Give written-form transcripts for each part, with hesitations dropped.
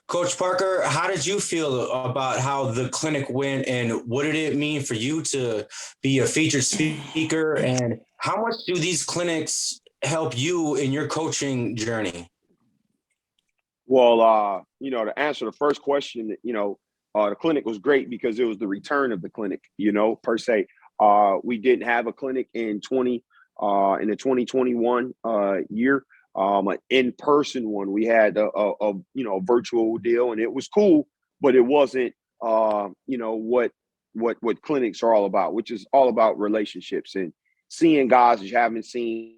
Coach Parker, how did you feel about how the clinic went, and what did it mean for you to be a featured speaker? And how much do these clinics help you in your coaching journey? Well, to answer the first question, the clinic was great because it was the return of the clinic, per se. We didn't have a clinic in the 2021 year, an in-person one. We had a virtual deal, and it was cool, but it wasn't, what clinics are all about, which is all about relationships and seeing guys that you haven't seen,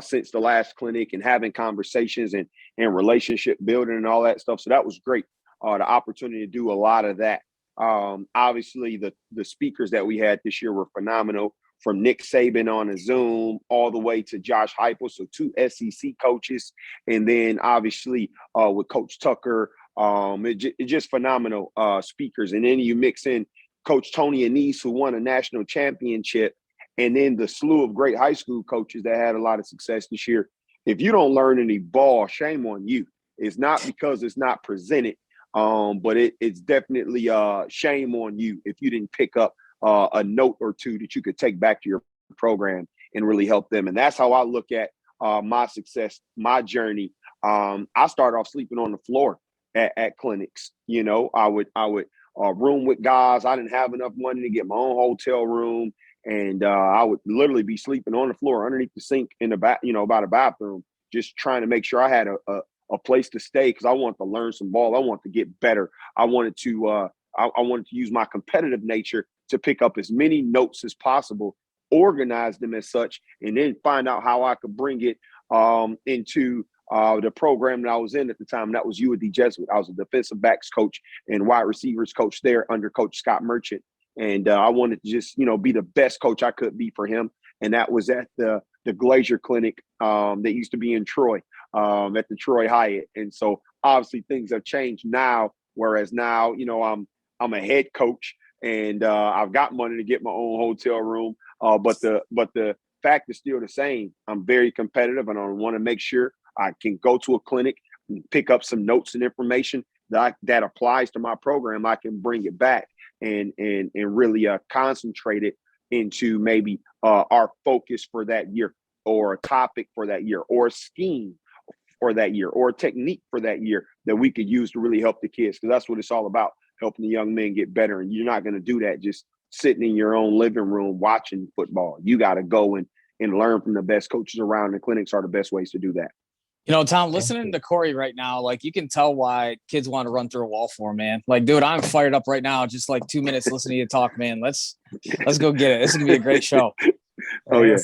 since the last clinic, and having conversations and relationship building and all that stuff. So that was great. The opportunity to do a lot of that. Obviously, the speakers that we had this year were phenomenal, from Nick Saban on a Zoom all the way to Josh Heupel, so two SEC coaches, and then obviously with Coach Tucker, it's just phenomenal speakers. And then you mix in Coach Tony Anise, who won a national championship, and then the slew of great high school coaches that had a lot of success this year. If you don't learn any ball, shame on you. It's not because it's not presented, but it's definitely shame on you if you didn't pick up a note or two that you could take back to your program and really help them. And that's how I look at my success, my journey. I started off sleeping on the floor at clinics. I would room with guys. I didn't have enough money to get my own hotel room. And I would literally be sleeping on the floor underneath the sink in the back, by the bathroom, just trying to make sure I had a place to stay, because I wanted to learn some ball. I wanted to get better. I wanted to I wanted to use my competitive nature to pick up as many notes as possible, organize them as such, and then find out how I could bring it into the program that I was in at the time. That was UD Jesuit. I was a defensive backs coach and wide receivers coach there under Coach Scott Merchant. And I wanted to just, be the best coach I could be for him. And that was at the Glacier Clinic that used to be in Troy, at the Troy Hyatt. And so obviously things have changed now, whereas now, I'm a head coach, and I've got money to get my own hotel room. But the fact is still the same. I'm very competitive, and I want to make sure I can go to a clinic and pick up some notes and information that applies to my program. I can bring it back and really concentrate it into maybe our focus for that year, or a topic for that year, or a scheme for that year, or a technique for that year that we could use to really help the kids. Because that's what it's all about, helping the young men get better. And you're not going to do that just sitting in your own living room watching football. You got to go and learn from the best coaches around. The clinics are the best ways to do that. Tom, listening to Corey right now, like, you can tell why kids want to run through a wall for him, man. Like, dude, I'm fired up right now. Just like 2 minutes listening to you talk, man. Let's go get it. This is gonna be a great show. Oh yeah.